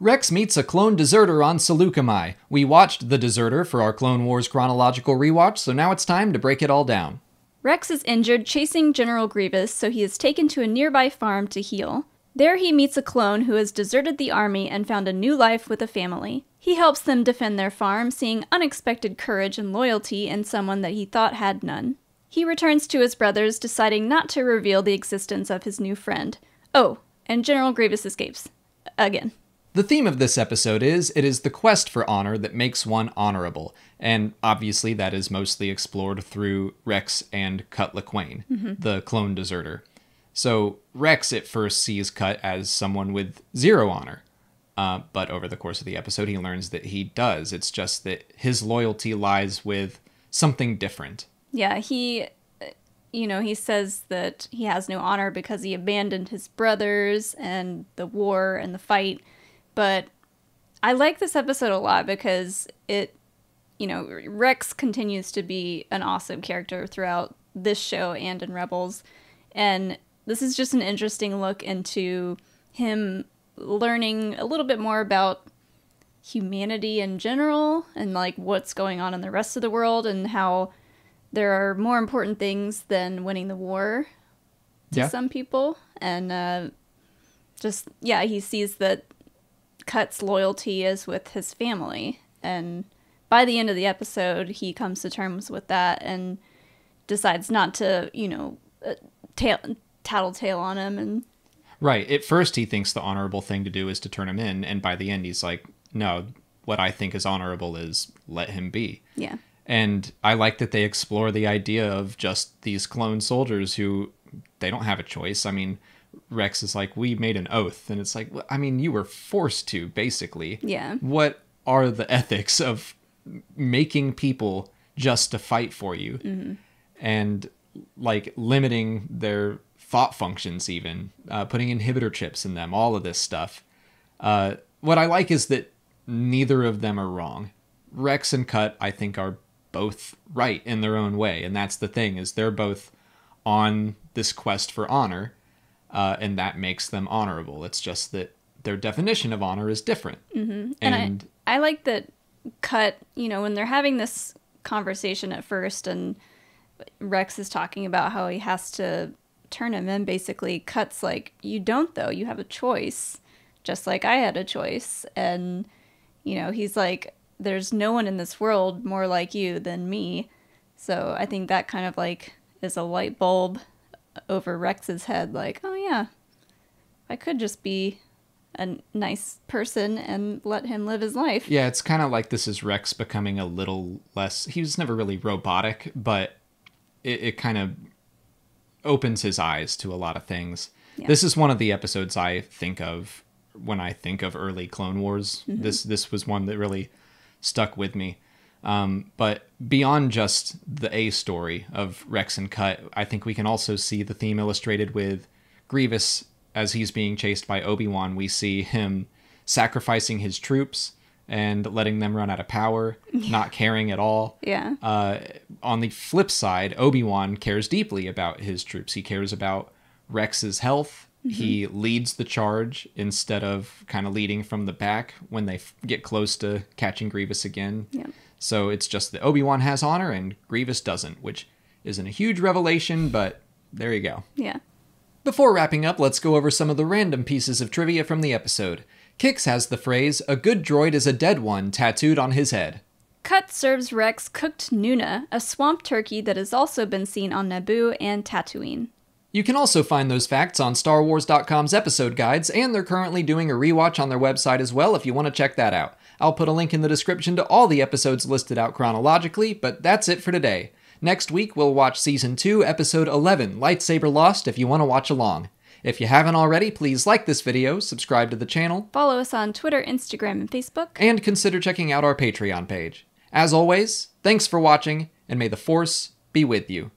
Rex meets a clone deserter on Saleucami. We watched The Deserter for our Clone Wars Chronological Rewatch, so now it's time to break it all down. Rex is injured chasing General Grievous, so he is taken to a nearby farm to heal. There he meets a clone who has deserted the army and found a new life with a family. He helps them defend their farm, seeing unexpected courage and loyalty in someone that he thought had none. He returns to his brothers, deciding not to reveal the existence of his new friend. Oh, and General Grievous escapes. Again. The theme of this episode is, it is the quest for honor that makes one honorable, and obviously that is mostly explored through Rex and Cut Lawquane, the clone deserter. So Rex at first sees Cut as someone with zero honor, but over the course of the episode he learns that he does. It's just that his loyalty lies with something different. Yeah, he says that he has no honor because he abandoned his brothers and the war and the fight. But I like this episode a lot because Rex continues to be an awesome character throughout this show and in Rebels. And this is just an interesting look into him learning a little bit more about humanity in general and like what's going on in the rest of the world and how there are more important things than winning the war to some people. And he sees that Cut's loyalty is with his family, and by the end of the episode he comes to terms with that and decides not to tattletale on him. And right, at first he thinks the honorable thing to do is to turn him in, and by the end he's like, no, what I think is honorable is let him be. Yeah. And I like that they explore the idea of just these clone soldiers who they don't have a choice. I mean, Rex is like, we made an oath. And it's like, I mean, you were forced to, basically. Yeah. What are the ethics of making people just to fight for you? Mm-hmm. And, like, limiting their thought functions even. Putting inhibitor chips in them. All of this stuff. What I like is that neither of them are wrong. Rex and Cut, I think, are both right in their own way. And that's the thing, is they're both on this quest for honor. And that makes them honorable. It's just that their definition of honor is different. Mm-hmm. And I like that Cut, when they're having this conversation at first and Rex is talking about how he has to turn him in, basically, Cut's like, you don't though, you have a choice, just like I had a choice. And, he's like, there's no one in this world more like you than me. So I think that kind of like is a light bulb over Rex's head, like, oh yeah, I could just be a nice person and let him live his life. Yeah, it's kind of like this is Rex becoming a little less, he was never really robotic, but it kind of opens his eyes to a lot of things. Yeah. This is one of the episodes I think of when I think of early Clone Wars. Mm-hmm. This was one that really stuck with me. But beyond just the A story of Rex and Cut, I think we can also see the theme illustrated with Grievous as he's being chased by Obi-Wan. We see him sacrificing his troops and letting them run out of power, not caring at all. Yeah. On the flip side, Obi-Wan cares deeply about his troops. He cares about Rex's health. Mm-hmm. He leads the charge instead of kind of leading from the back when they get close to catching Grievous again. Yeah. So it's just that Obi-Wan has honor and Grievous doesn't, which isn't a huge revelation, but there you go. Yeah. Before wrapping up, let's go over some of the random pieces of trivia from the episode. Kix has the phrase, "A good droid is a dead one," tattooed on his head. Cut serves Rex cooked Nuna, a swamp turkey that has also been seen on Naboo and Tatooine. You can also find those facts on StarWars.com's episode guides, and they're currently doing a rewatch on their website as well if you want to check that out. I'll put a link in the description to all the episodes listed out chronologically, but that's it for today. Next week, we'll watch Season 2, Episode 11, Lightsaber Lost, if you want to watch along. If you haven't already, please like this video, subscribe to the channel, follow us on Twitter, Instagram, and Facebook, and consider checking out our Patreon page. As always, thanks for watching, and may the Force be with you.